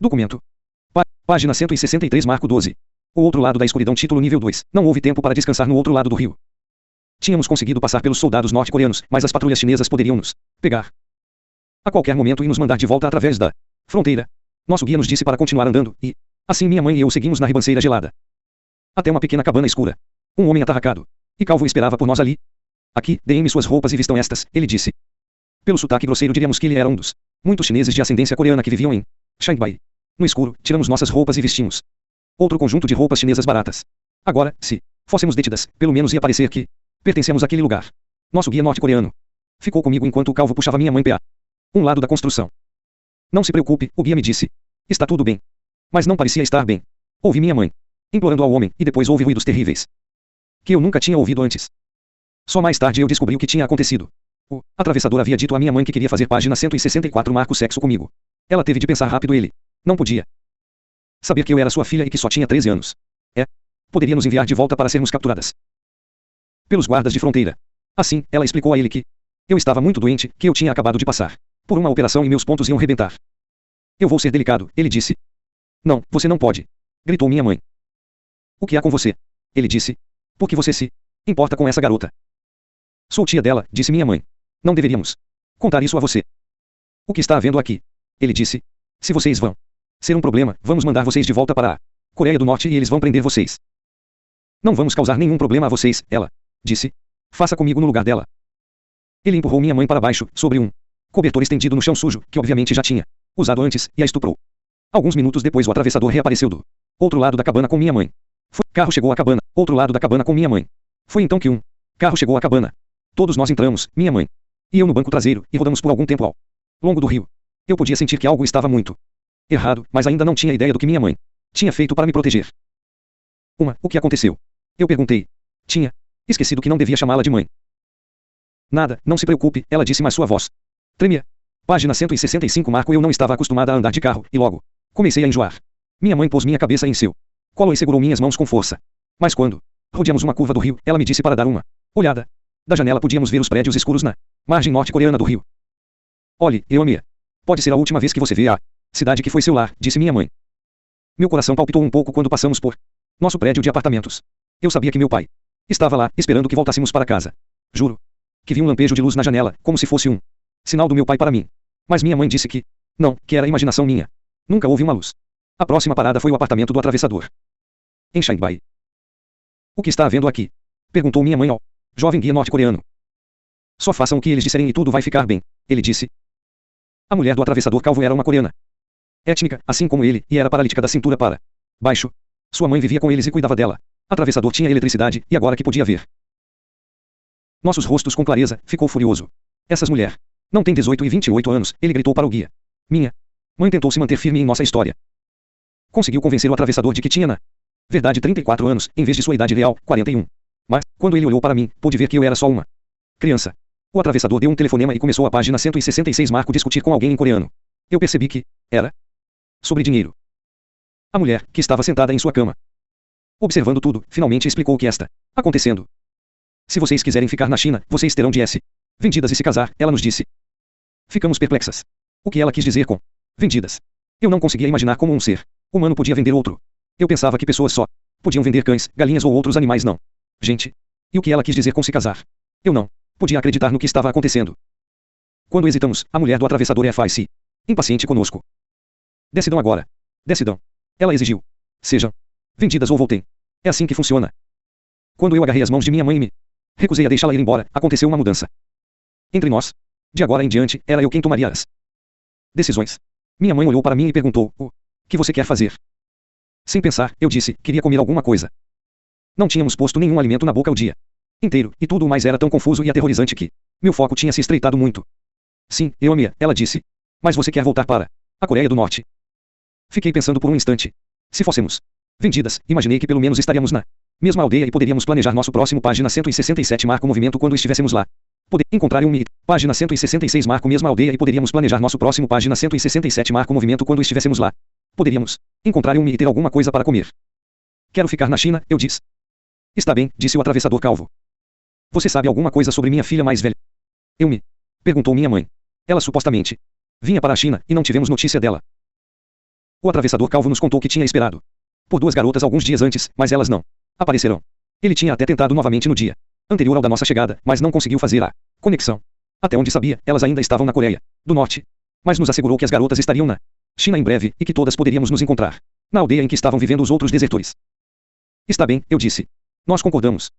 Documento. Página 163 Marco 12. O outro lado da escuridão título nível 2. Não houve tempo para descansar no outro lado do rio. Tínhamos conseguido passar pelos soldados norte-coreanos, mas as patrulhas chinesas poderiam nos pegar a qualquer momento e nos mandar de volta através da fronteira. Nosso guia nos disse para continuar andando, e assim minha mãe e eu seguimos na ribanceira gelada até uma pequena cabana escura. Um homem atarracado e calvo esperava por nós ali. Aqui, deem-me suas roupas e vistam estas, ele disse. Pelo sotaque grosseiro diríamos que ele era um dos muitos chineses de ascendência coreana que viviam em Shanghai. No escuro, tiramos nossas roupas e vestimos outro conjunto de roupas chinesas baratas. Agora, se fôssemos detidas, pelo menos ia parecer que pertencemos àquele lugar. Nosso guia norte-coreano ficou comigo enquanto o calvo puxava minha mãe para um lado da construção. Não se preocupe, o guia me disse. Está tudo bem. Mas não parecia estar bem. Ouvi minha mãe implorando ao homem, e depois houve ruídos terríveis que eu nunca tinha ouvido antes. Só mais tarde eu descobri o que tinha acontecido. O atravessador havia dito à minha mãe que queria fazer página 164 Marco sexo comigo. Ela teve de pensar rápido. Ele não podia saber que eu era sua filha e que só tinha 13 anos. Poderia nos enviar de volta para sermos capturadas pelos guardas de fronteira. Assim, ela explicou a ele que eu estava muito doente, que eu tinha acabado de passar por uma operação e meus pontos iam rebentar. Eu vou ser delicado, ele disse. Não, você não pode, gritou minha mãe. O que há com você? Ele disse. Por que você se importa com essa garota? Sou tia dela, disse minha mãe. Não deveríamos contar isso a você. O que está havendo aqui? Ele disse. Se vocês vão ser um problema, vamos mandar vocês de volta para a Coreia do Norte e eles vão prender vocês. Não vamos causar nenhum problema a vocês, ela disse. Faça comigo no lugar dela. Ele empurrou minha mãe para baixo, sobre um cobertor estendido no chão sujo, que obviamente já tinha usado antes, e a estuprou. Alguns minutos depois o atravessador reapareceu do outro lado da cabana com minha mãe. Carro chegou à cabana, outro lado da cabana com minha mãe. Foi então que um carro chegou à cabana. Todos nós entramos, minha mãe e eu no banco traseiro, e rodamos por algum tempo ao longo do rio. Eu podia sentir que algo estava muito errado, mas ainda não tinha ideia do que minha mãe tinha feito para me proteger. O que aconteceu? Eu perguntei. Tinha esquecido que não devia chamá-la de mãe. Nada, não se preocupe, ela disse, mas sua voz tremia. Página 165 Marco. Eu não estava acostumada a andar de carro, e logo comecei a enjoar. Minha mãe pôs minha cabeça em seu colo e segurou minhas mãos com força. Mas quando rodeamos uma curva do rio, ela me disse para dar uma olhada. Da janela podíamos ver os prédios escuros na margem norte-coreana do rio. Olhe, Eomia. Pode ser a última vez que você vê a cidade que foi seu lar, disse minha mãe. Meu coração palpitou um pouco quando passamos por nosso prédio de apartamentos. Eu sabia que meu pai estava lá, esperando que voltássemos para casa. Juro que vi um lampejo de luz na janela, como se fosse um sinal do meu pai para mim. Mas minha mãe disse que não, que era imaginação minha. Nunca houve uma luz. A próxima parada foi o apartamento do atravessador, em Shanghai. O que está havendo aqui? Perguntou minha mãe ao jovem guia norte-coreano. Só façam o que eles disserem e tudo vai ficar bem, ele disse. A mulher do atravessador calvo era uma coreana étnica, assim como ele, e era paralítica da cintura para baixo. Sua mãe vivia com eles e cuidava dela. Atravessador tinha eletricidade, e agora que podia ver nossos rostos com clareza, ficou furioso. Essas mulheres não têm 18 e 28 anos, ele gritou para o guia. Minha mãe tentou se manter firme em nossa história. Conseguiu convencer o atravessador de que tinha na verdade 34 anos, em vez de sua idade real, 41. Mas, quando ele olhou para mim, pôde ver que eu era só uma criança. O atravessador deu um telefonema e começou a página 166 Marco discutir com alguém em coreano. Eu percebi que era sobre dinheiro. A mulher, que estava sentada em sua cama, observando tudo, finalmente explicou o que está acontecendo. Se vocês quiserem ficar na China, vocês terão de vendidas e se casar, ela nos disse. Ficamos perplexas. O que ela quis dizer com vendidas? Eu não conseguia imaginar como um ser humano podia vender outro. Eu pensava que pessoas só podiam vender cães, galinhas ou outros animais não. Gente. E o que ela quis dizer com se casar? Eu não podia acreditar no que estava acontecendo. Quando hesitamos, a mulher do atravessador faz-se impaciente conosco. Decidam agora. Decidam. Ela exigiu. Sejam vendidas ou voltem. É assim que funciona. Quando eu agarrei as mãos de minha mãe e me recusei a deixá-la ir embora, aconteceu uma mudança. Entre nós, de agora em diante, era eu quem tomaria as decisões. Minha mãe olhou para mim e perguntou: o que você quer fazer? Sem pensar, eu disse: queria comer alguma coisa. Não tínhamos posto nenhum alimento na boca o dia inteiro, e tudo mais era tão confuso e aterrorizante que meu foco tinha se estreitado muito. Sim, Eomia, ela disse. Mas você quer voltar para a Coreia do Norte? Fiquei pensando por um instante. Se fôssemos vendidas, imaginei que pelo menos estaríamos na mesma aldeia e poderíamos planejar nosso próximo. Página 167 Marco movimento quando estivéssemos lá. Poder encontrar um me. Página 166 Marco mesma aldeia e poderíamos planejar nosso próximo. Página 167 Marco movimento quando estivéssemos lá. Poderíamos encontrar um me e ter alguma coisa para comer. Quero ficar na China, eu disse. Está bem, disse o atravessador calvo. Você sabe alguma coisa sobre minha filha mais velha? Eu me perguntou minha mãe. Ela supostamente vinha para a China, e não tivemos notícia dela. O atravessador calvo nos contou que tinha esperado por 2 garotas alguns dias antes, mas elas não apareceram. Ele tinha até tentado novamente no dia anterior ao da nossa chegada, mas não conseguiu fazer a conexão. Até onde sabia, elas ainda estavam na Coreia do Norte. Mas nos assegurou que as garotas estariam na China em breve e que todas poderíamos nos encontrar na aldeia em que estavam vivendo os outros desertores. Está bem, eu disse. Nós concordamos.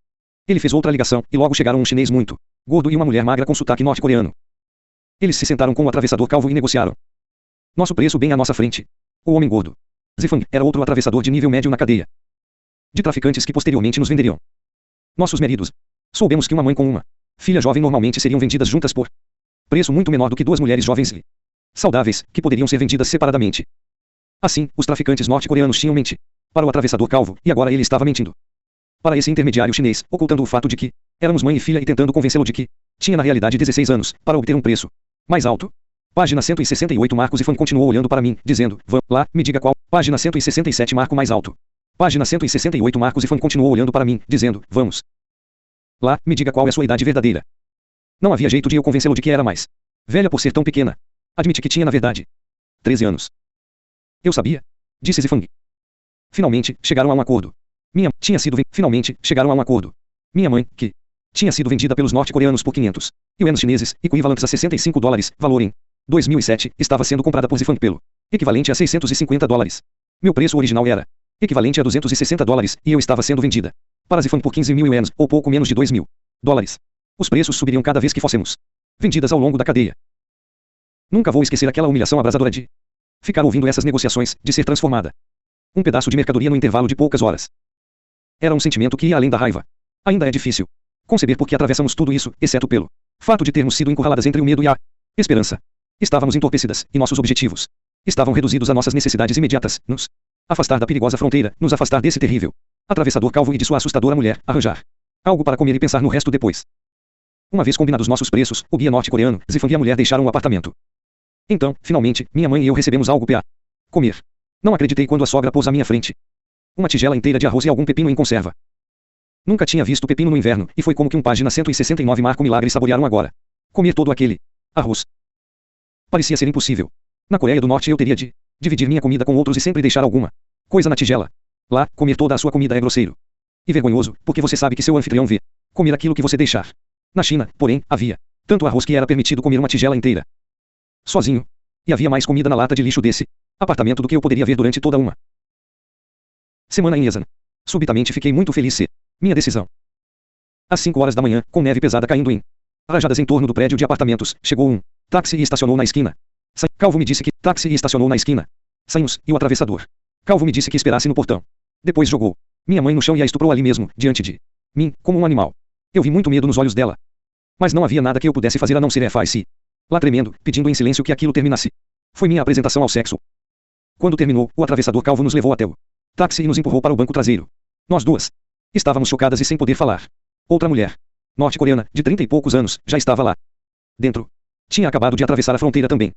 Ele fez outra ligação, e logo chegaram um chinês muito gordo e uma mulher magra com sotaque norte-coreano. Eles se sentaram com o atravessador calvo e negociaram nosso preço bem à nossa frente. O homem gordo, Zifang, era outro atravessador de nível médio na cadeia de traficantes que posteriormente nos venderiam nossos maridos. Soubemos que uma mãe com uma filha jovem normalmente seriam vendidas juntas por preço muito menor do que 2 mulheres jovens e saudáveis, que poderiam ser vendidas separadamente. Assim, os traficantes norte-coreanos tinham mentido para o atravessador calvo, e agora ele estava mentindo para esse intermediário chinês, ocultando o fato de que éramos mãe e filha e tentando convencê-lo de que tinha na realidade 16 anos, para obter um preço mais alto. Página 168. Marcos Zifang continuou olhando para mim, dizendo, vá lá, me diga qual. Página 167. Marco mais alto. Página 168. Marcos Zifang continuou olhando para mim, dizendo, vamos lá, me diga qual é a sua idade verdadeira. Não havia jeito de eu convencê-lo de que era mais velha por ser tão pequena. Admite que tinha na verdade 13 anos. Eu sabia, disse Zifang. Finalmente, chegaram a um acordo. Finalmente, chegaram a um acordo. Minha mãe, que tinha sido vendida pelos norte-coreanos por 500 ienes chineses, equivalentes a $65, valor em 2007, estava sendo comprada por Zifang pelo equivalente a $650. Meu preço original era equivalente a $260, e eu estava sendo vendida para Zifang por 15.000 ienes, ou pouco menos de $2.000. Os preços subiriam cada vez que fôssemos vendidas ao longo da cadeia. Nunca vou esquecer aquela humilhação abrasadora de ficar ouvindo essas negociações, de ser transformada um pedaço de mercadoria no intervalo de poucas horas. Era um sentimento que ia além da raiva. Ainda é difícil conceber por que atravessamos tudo isso, exceto pelo fato de termos sido encurraladas entre o medo e a esperança. Estávamos entorpecidas, e nossos objetivos estavam reduzidos a nossas necessidades imediatas, nos afastar da perigosa fronteira, nos afastar desse terrível atravessador calvo e de sua assustadora mulher, arranjar algo para comer e pensar no resto depois. Uma vez combinados nossos preços, o guia norte-coreano, Zifang e a mulher deixaram o apartamento. Então, finalmente, minha mãe e eu recebemos algo para comer. Não acreditei quando a sogra pôs à minha frente uma tigela inteira de arroz e algum pepino em conserva. Nunca tinha visto pepino no inverno, e foi como que página 169 Marco Milagre saborearam agora comer todo aquele arroz. Parecia ser impossível. Na Coreia do Norte eu teria de dividir minha comida com outros e sempre deixar alguma coisa na tigela. Lá, comer toda a sua comida é grosseiro e vergonhoso, porque você sabe que seu anfitrião vê comer aquilo que você deixar. Na China, porém, havia tanto arroz que era permitido comer uma tigela inteira sozinho, e havia mais comida na lata de lixo desse apartamento do que eu poderia ver durante toda uma semana em Esan. Subitamente fiquei muito feliz se minha decisão. Às 5 horas da manhã, com neve pesada caindo em rajadas em torno do prédio de apartamentos, chegou um táxi e estacionou na esquina. Calvo me disse que táxi e estacionou na esquina. Saímos, e o atravessador calvo me disse que esperasse no portão. Depois jogou minha mãe no chão e a estuprou ali mesmo, diante de mim, como um animal. Eu vi muito medo nos olhos dela. Mas não havia nada que eu pudesse fazer a não ser faz-se lá tremendo, pedindo em silêncio que aquilo terminasse. Foi minha apresentação ao sexo. Quando terminou, o atravessador calvo nos levou até o táxi e nos empurrou para o banco traseiro. Nós duas estávamos chocadas e sem poder falar. Outra mulher, norte-coreana, de 30 e poucos anos, já estava lá dentro. Tinha acabado de atravessar a fronteira também.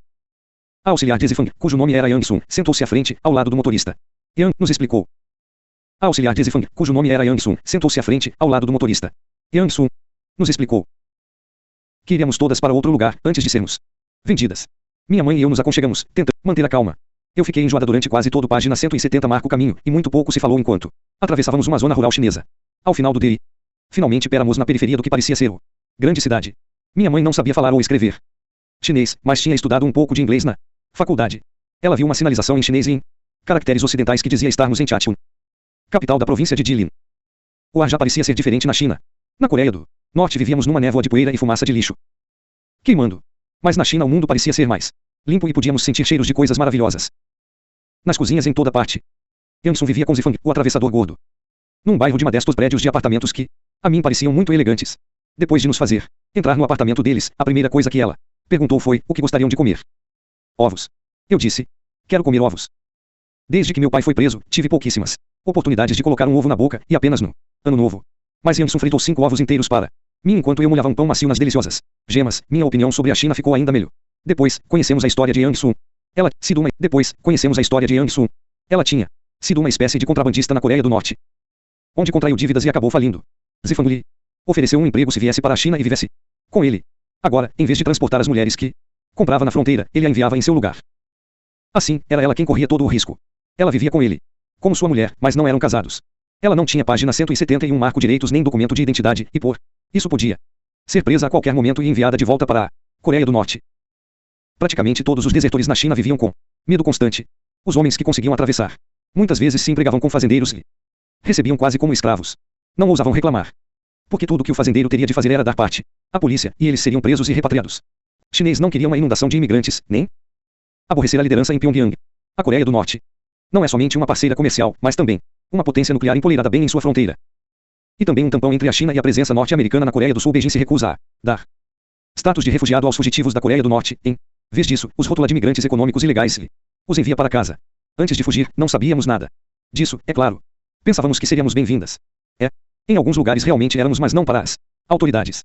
A auxiliar de Zifang, cujo nome era Yang Sun, sentou-se à frente, ao lado do motorista. Yang nos explicou. A auxiliar de Zifang, cujo nome era Yang Sun, sentou-se à frente, ao lado do motorista. Yang Sun nos explicou que iríamos todas para outro lugar, antes de sermos vendidas. Minha mãe e eu nos aconchegamos, tentando manter a calma. Eu fiquei enjoada durante quase todo página 170 Marco caminho, e muito pouco se falou enquanto atravessávamos uma zona rural chinesa. Ao final do dia, finalmente péramos na periferia do que parecia ser o grande cidade. Minha mãe não sabia falar ou escrever chinês, mas tinha estudado um pouco de inglês na faculdade. Ela viu uma sinalização em chinês e em caracteres ocidentais que dizia estarmos em Chachun, capital da província de Jilin. O ar já parecia ser diferente na China. Na Coreia do Norte vivíamos numa névoa de poeira e fumaça de lixo queimando. Mas na China o mundo parecia ser mais limpo e podíamos sentir cheiros de coisas maravilhosas. Nas cozinhas em toda parte. Yang Sun vivia com Zifang, o atravessador gordo, num bairro de modestos prédios de apartamentos que, a mim, pareciam muito elegantes. Depois de nos fazer entrar no apartamento deles, a primeira coisa que ela perguntou foi o que gostariam de comer. Ovos. Eu disse, quero comer ovos. Desde que meu pai foi preso, tive pouquíssimas oportunidades de colocar um ovo na boca, e apenas no ano novo. Mas Yang Sun fritou 5 ovos inteiros para mim enquanto eu molhava um pão macio nas deliciosas gemas. Minha opinião sobre a China ficou ainda melhor. Depois, conhecemos a história de Yang Sun. Ela tinha sido uma espécie de contrabandista na Coreia do Norte, onde contraiu dívidas e acabou falindo. Zifang lhe ofereceu um emprego se viesse para a China e vivesse com ele. Agora, em vez de transportar as mulheres que comprava na fronteira, ele a enviava em seu lugar. Assim, era ela quem corria todo o risco. Ela vivia com ele como sua mulher, mas não eram casados. Ela não tinha página 171 marco direitos nem documento de identidade, e por isso podia ser presa a qualquer momento e enviada de volta para a Coreia do Norte. Praticamente todos os desertores na China viviam com medo constante. Os homens que conseguiam atravessar muitas vezes se empregavam com fazendeiros e recebiam quase como escravos. Não ousavam reclamar, porque tudo que o fazendeiro teria de fazer era dar parte à polícia, e eles seriam presos e repatriados. O chinês não queria uma inundação de imigrantes, nem aborrecer a liderança em Pyongyang. A Coreia do Norte não é somente uma parceira comercial, mas também uma potência nuclear empoleirada bem em sua fronteira. E também um tampão entre a China e a presença norte-americana na Coreia do Sul. Beijing se recusa a dar status de refugiado aos fugitivos da Coreia do Norte. Em vez disso, os rotula de imigrantes econômicos ilegais e os envia para casa. Antes de fugir, não sabíamos nada disso, é claro. Pensávamos que seríamos bem-vindas. Em alguns lugares realmente éramos, mas não para as autoridades.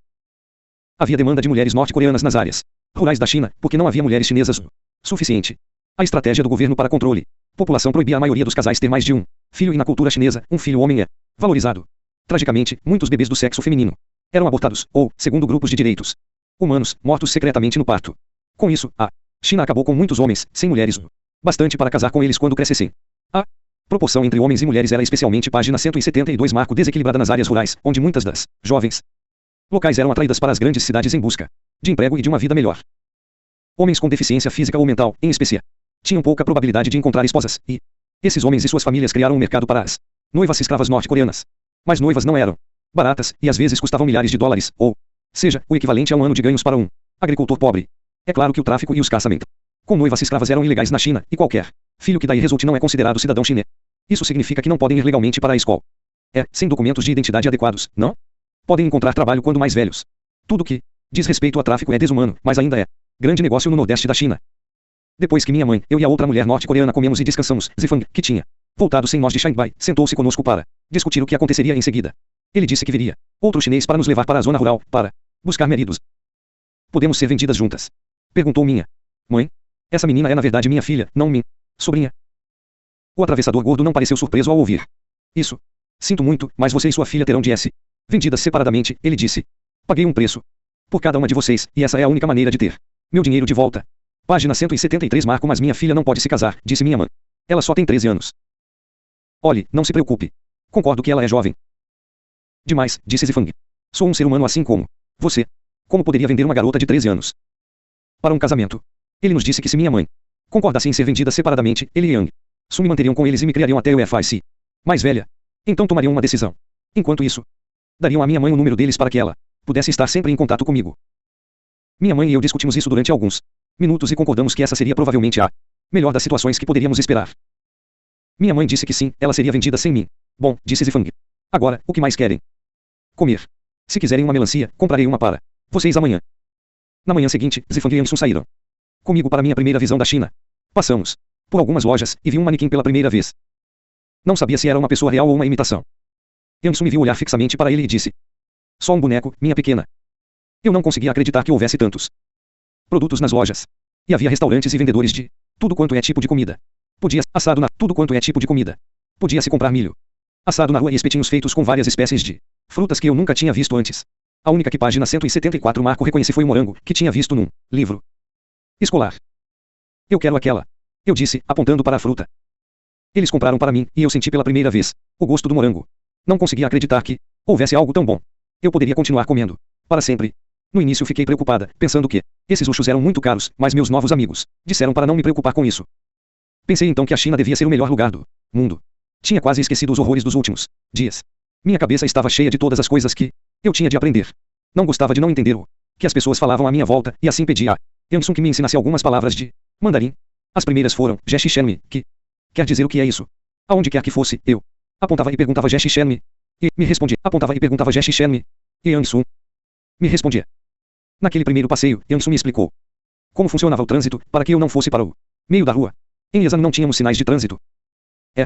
Havia demanda de mulheres norte-coreanas nas áreas rurais da China, porque não havia mulheres chinesas o suficiente. A estratégia do governo para controle população proibia a maioria dos casais ter mais de um filho, e na cultura chinesa, um filho homem é valorizado. Tragicamente, muitos bebês do sexo feminino eram abortados, ou, segundo grupos de direitos humanos, mortos secretamente no parto. Com isso, a China acabou com muitos homens, sem mulheres o bastante para casar com eles quando crescessem. A proporção entre homens e mulheres era especialmente página 172 marco desequilibrada nas áreas rurais, onde muitas das jovens locais eram atraídas para as grandes cidades em busca de emprego e de uma vida melhor. Homens com deficiência física ou mental, em especial, tinham pouca probabilidade de encontrar esposas, e esses homens e suas famílias criaram um mercado para as noivas escravas norte-coreanas. Mas noivas não eram baratas, e às vezes custavam milhares de dólares, ou seja, o equivalente a um ano de ganhos para um agricultor pobre. É claro que o tráfico e os caçamentos com noivas escravas eram ilegais na China, e qualquer filho que daí resulte não é considerado cidadão chinês. Isso significa que não podem ir legalmente para a escola. Sem documentos de identidade adequados, não podem encontrar trabalho quando mais velhos. Tudo que diz respeito a tráfico é desumano, mas ainda é grande negócio no nordeste da China. Depois que minha mãe, eu e a outra mulher norte-coreana comemos e descansamos, Zifang, que tinha voltado sem nós de Shanghai, sentou-se conosco para discutir o que aconteceria em seguida. Ele disse que viria outro chinês para nos levar para a zona rural, para buscar maridos. Podemos ser vendidas juntas? Perguntou minha mãe. Essa menina é na verdade minha filha, não minha sobrinha. O atravessador gordo não pareceu surpreso ao ouvir isso. Sinto muito, mas você e sua filha terão de ser vendidas separadamente, ele disse. Paguei um preço por cada uma de vocês, e essa é a única maneira de ter meu dinheiro de volta. Página 173 marco, mas minha filha não pode se casar, disse minha mãe. Ela só tem 13 anos. Olhe, não se preocupe. Concordo que ela é jovem demais, disse Zifang. Sou um ser humano assim como você. Como poderia vender uma garota de 13 anos para um casamento? Ele nos disse que se minha mãe concordasse em ser vendida separadamente, ele e Yang Sun me manteriam com eles e me criariam até eu ficar mais velha. Então tomariam uma decisão. Enquanto isso, dariam à minha mãe o número deles para que ela pudesse estar sempre em contato comigo. Minha mãe e eu discutimos isso durante alguns minutos e concordamos que essa seria provavelmente a melhor das situações que poderíamos esperar. Minha mãe disse que sim, ela seria vendida sem mim. Bom, disse Zifang. Agora, o que mais querem? Comer. Se quiserem uma melancia, comprarei uma para vocês amanhã. Na manhã seguinte, Zifang e Yang Sun saíram comigo para minha primeira visão da China. Passamos por algumas lojas, e vi um manequim pela primeira vez. Não sabia se era uma pessoa real ou uma imitação. Yang Sun me viu olhar fixamente para ele e disse: só um boneco, minha pequena. Eu não conseguia acreditar que houvesse tantos produtos nas lojas. E havia restaurantes e vendedores de tudo quanto é tipo de comida. Podia-se assado na tudo quanto é tipo de comida. Podia-se comprar milho assado na rua e espetinhos feitos com várias espécies de frutas que eu nunca tinha visto antes. A única que página 174 marco reconheci foi o morango, que tinha visto num livro escolar. Eu quero aquela, eu disse, apontando para a fruta. Eles compraram para mim, e eu senti pela primeira vez o gosto do morango. Não conseguia acreditar que houvesse algo tão bom. Eu poderia continuar comendo para sempre. No início fiquei preocupada, pensando que esses luxos eram muito caros, mas meus novos amigos disseram para não me preocupar com isso. Pensei então que a China devia ser o melhor lugar do mundo. Tinha quase esquecido os horrores dos últimos dias. Minha cabeça estava cheia de todas as coisas que eu tinha de aprender. Não gostava de não entender o que as pessoas falavam à minha volta, e assim pedi a Yang Sun que me ensinasse algumas palavras de mandarim. As primeiras foram Jeshi Shenmi, que quer dizer o que é isso. Aonde quer que fosse, eu apontava e perguntava Jeshi Shenmi, e me respondia. Apontava e perguntava Jeshi Shenmi, e Yang Sun me respondia. Naquele primeiro passeio, Yang Sun me explicou como funcionava o trânsito, para que eu não fosse para o meio da rua. Em Yazan não tínhamos sinais de trânsito.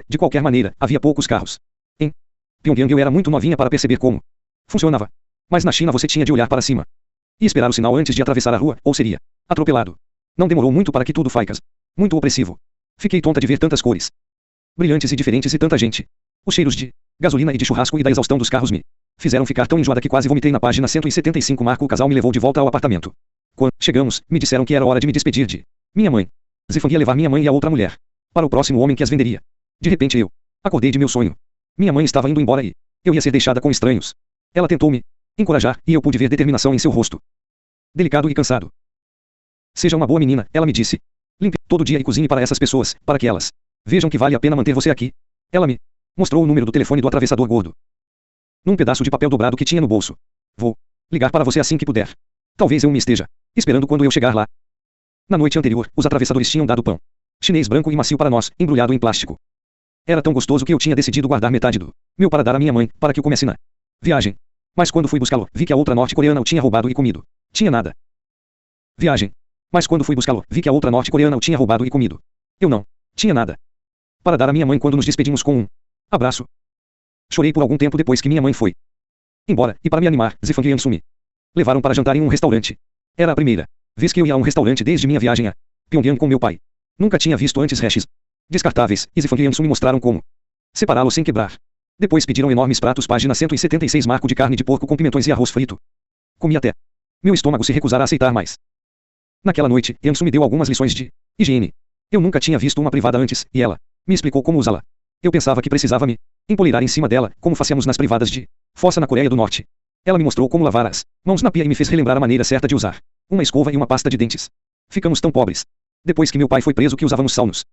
De qualquer maneira, havia poucos carros. Em Pyongyang eu era muito novinha para perceber como funcionava. Mas na China você tinha de olhar para cima e esperar o sinal antes de atravessar a rua, ou seria atropelado. Não demorou muito para que tudo ficasse muito opressivo. Fiquei tonta de ver tantas cores brilhantes e diferentes e tanta gente. Os cheiros de gasolina e de churrasco e da exaustão dos carros me fizeram ficar tão enjoada que quase vomitei. Na página 175 marco o casal me levou de volta ao apartamento. Quando chegamos, me disseram que era hora de me despedir de minha mãe. Zifang ia levar minha mãe e a outra mulher para o próximo homem que as venderia. De repente eu acordei de meu sonho. Minha mãe estava indo embora e eu ia ser deixada com estranhos. Ela tentou me encorajar e eu pude ver determinação em seu rosto, delicado e cansado. Seja uma boa menina, ela me disse. Limpe todo dia e cozinhe para essas pessoas, para que elas vejam que vale a pena manter você aqui. Ela me mostrou o número do telefone do atravessador gordo num pedaço de papel dobrado que tinha no bolso. Vou ligar para você assim que puder. Talvez eu me esteja esperando quando eu chegar lá. Na noite anterior, os atravessadores tinham dado pão chinês branco e macio para nós, embrulhado em plástico. Era tão gostoso que eu tinha decidido guardar metade do meu para dar à minha mãe, para que o comesse na viagem. Mas quando fui buscá-lo, vi que a outra norte-coreana o tinha roubado e comido. Tinha nada. Viagem. Mas quando fui buscá-lo, vi que a outra norte-coreana o tinha roubado e comido. Eu não tinha nada para dar à minha mãe quando nos despedimos com um abraço. Chorei por algum tempo depois que minha mãe foi embora, e para me animar, Zifang e Yang me levaram para jantar em um restaurante. Era a primeira vez que eu ia a um restaurante desde minha viagem a Pyongyang com meu pai. Nunca tinha visto antes hashes descartáveis, e Zifang e Yang me mostraram como separá-los sem quebrar. Depois pediram enormes pratos, página 176, marco de carne de porco com pimentões e arroz frito. Comi até meu estômago se recusar a aceitar mais. Naquela noite, Yang me deu algumas lições de higiene. Eu nunca tinha visto uma privada antes, e ela me explicou como usá-la. Eu pensava que precisava me empoleirar em cima dela, como fazíamos nas privadas de fossa na Coreia do Norte. Ela me mostrou como lavar as mãos na pia e me fez relembrar a maneira certa de usar uma escova e uma pasta de dentes. Ficamos tão pobres depois que meu pai foi preso que usávamos sal nos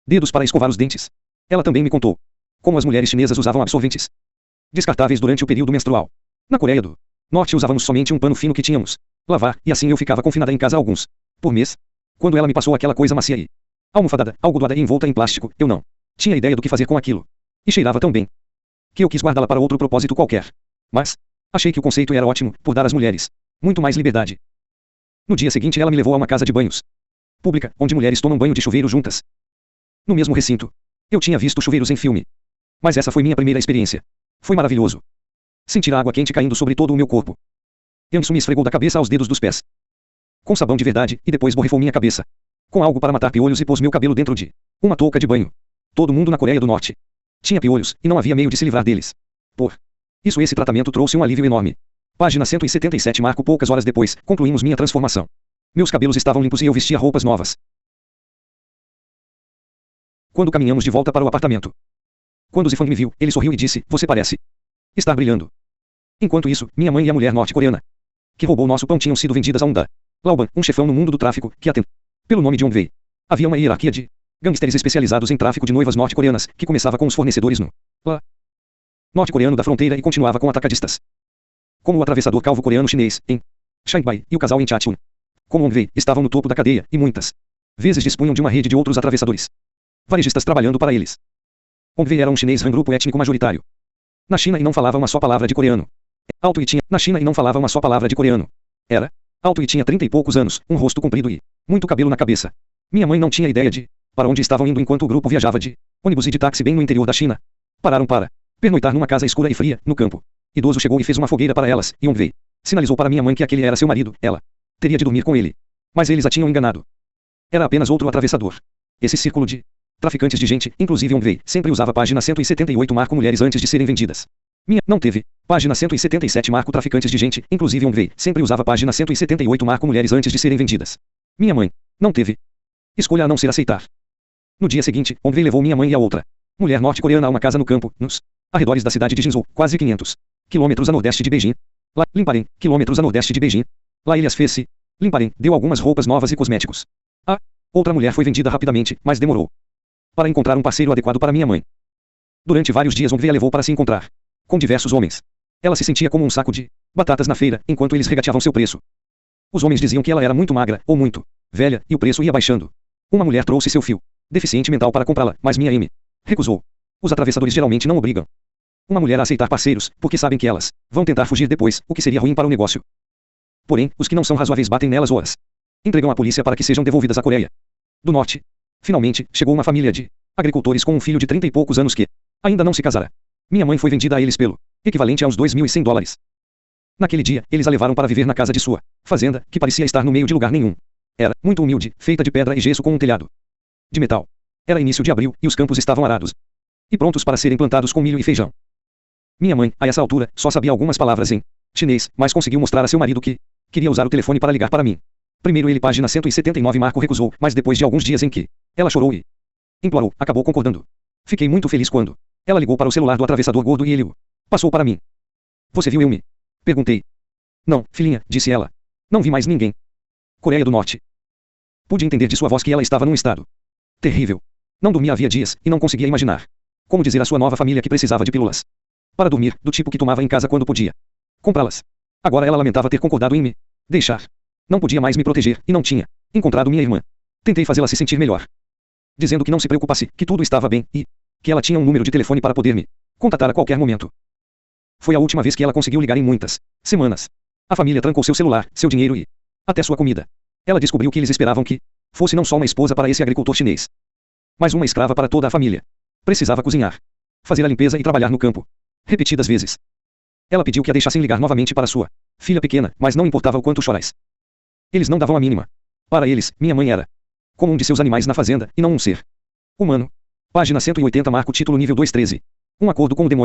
dedos para escovar os dentes. Ela também me contou como as mulheres chinesas usavam absorventes descartáveis durante o período menstrual. Na Coreia do Norte usávamos somente um pano fino que tínhamos lavar, e assim eu ficava confinada em casa alguns por mês. Quando ela me passou aquela coisa macia e almofadada, algodada e envolta em plástico, eu não tinha ideia do que fazer com aquilo. E cheirava tão bem que eu quis guardá-la para outro propósito qualquer. Mas achei que o conceito era ótimo, por dar às mulheres muito mais liberdade. No dia seguinte ela me levou a uma casa de banhos pública, onde mulheres tomam banho de chuveiro juntas. No mesmo recinto. Eu tinha visto chuveiros em filme. Mas essa foi minha primeira experiência. Foi maravilhoso. Sentir a água quente caindo sobre todo o meu corpo. Yang me esfregou da cabeça aos dedos dos pés com sabão de verdade, e depois borrifou minha cabeça com algo para matar piolhos e pôs meu cabelo dentro de uma touca de banho. Todo mundo na Coreia do Norte tinha piolhos, e não havia meio de se livrar deles. Por isso esse tratamento trouxe um alívio enorme. Página 177, marco poucas horas depois, concluímos minha transformação. Meus cabelos estavam limpos e eu vestia roupas novas. Quando caminhamos de volta para o apartamento. Quando Zifang me viu, ele sorriu e disse, você parece estar brilhando. Enquanto isso, minha mãe e a mulher norte-coreana que roubou nosso pão tinham sido vendidas a um da Laoban, um chefão no mundo do tráfico, que atende pelo nome de Yongwei. Havia uma hierarquia de gangsters especializados em tráfico de noivas norte-coreanas, que começava com os fornecedores no norte-coreano da fronteira e continuava com atacadistas, como o atravessador calvo coreano chinês, em Shanghai, e o casal em Chachun, como Yongwei, estavam no topo da cadeia, e muitas vezes dispunham de uma rede de outros atravessadores varejistas trabalhando para eles. Yongwei era um chinês Han, grupo étnico majoritário na China, e não falava uma só palavra de coreano. Alto e tinha na China e não falava uma só palavra de coreano. Era alto e tinha 30 e poucos anos, um rosto comprido e muito cabelo na cabeça. Minha mãe não tinha ideia de para onde estavam indo enquanto o grupo viajava de ônibus e de táxi bem no interior da China. Pararam para pernoitar numa casa escura e fria, no campo. Idoso chegou e fez uma fogueira para elas, e Yongwei sinalizou para minha mãe que aquele era seu marido. Ela teria de dormir com ele. Mas eles a tinham enganado. Era apenas outro atravessador. Esse círculo de traficantes de gente, inclusive Yongwei, sempre usava página 178, marco mulheres antes de serem vendidas. Minha não teve. Página 177, marco traficantes de gente, inclusive Yongwei, sempre usava página 178, marco mulheres antes de serem vendidas. Minha mãe não teve escolha a não ser aceitar. No dia seguinte, Yongwei levou minha mãe e a outra mulher norte-coreana a uma casa no campo, nos arredores da cidade de Jinzhou, quase 500 quilômetros a nordeste de Beijing. Lá, Limparem, quilômetros a nordeste de Beijing. Lá ele as fez-se limparem, deu algumas roupas novas e cosméticos. A outra mulher foi vendida rapidamente, mas demorou para encontrar um parceiro adequado para minha mãe. Durante vários dias Yongwei a levou para se encontrar com diversos homens. Ela se sentia como um saco de batatas na feira, enquanto eles regateavam seu preço. Os homens diziam que ela era muito magra, ou muito velha, e o preço ia baixando. Uma mulher trouxe seu fio deficiente mental para comprá-la, mas minha M recusou. Os atravessadores geralmente não obrigam uma mulher a aceitar parceiros, porque sabem que elas vão tentar fugir depois, o que seria ruim para o negócio. Porém, os que não são razoáveis batem nelas ou as entregam à polícia para que sejam devolvidas à Coreia do Norte. Finalmente, chegou uma família de agricultores com um filho de 30 e poucos anos que ainda não se casara. Minha mãe foi vendida a eles pelo equivalente a uns $2.100. Naquele dia, eles a levaram para viver na casa de sua fazenda, que parecia estar no meio de lugar nenhum. Era muito humilde, feita de pedra e gesso com um telhado de metal. Era início de abril, e os campos estavam arados e prontos para serem plantados com milho e feijão. Minha mãe, a essa altura, só sabia algumas palavras em chinês, mas conseguiu mostrar a seu marido que queria usar o telefone para ligar para mim. Primeiro ele página 179 Marco recusou, mas depois de alguns dias em que ela chorou e implorou, acabou concordando. Fiquei muito feliz quando ela ligou para o celular do atravessador gordo e ele o passou para mim. Você viu eu me? Perguntei. Não, filhinha, disse ela. Não vi mais ninguém. Coreia do Norte. Pude entender de sua voz que ela estava num estado terrível. Não dormia havia dias, e não conseguia imaginar como dizer à sua nova família que precisava de pílulas para dormir, do tipo que tomava em casa quando podia comprá-las. Agora ela lamentava ter concordado em me deixar. Não podia mais me proteger, e não tinha encontrado minha irmã. Tentei fazê-la se sentir melhor, dizendo que não se preocupasse, que tudo estava bem, e que ela tinha um número de telefone para poder me contatar a qualquer momento. Foi a última vez que ela conseguiu ligar em muitas semanas. A família trancou seu celular, seu dinheiro e até sua comida. Ela descobriu que eles esperavam que fosse não só uma esposa para esse agricultor chinês, mas uma escrava para toda a família. Precisava cozinhar, fazer a limpeza e trabalhar no campo, repetidas vezes. Ela pediu que a deixassem ligar novamente para sua filha pequena, mas não importava o quanto chorais. Eles não davam a mínima. Para eles, minha mãe era como um de seus animais na fazenda, e não um ser humano. Página 180 Marco título nível 213. Um acordo com o demônio.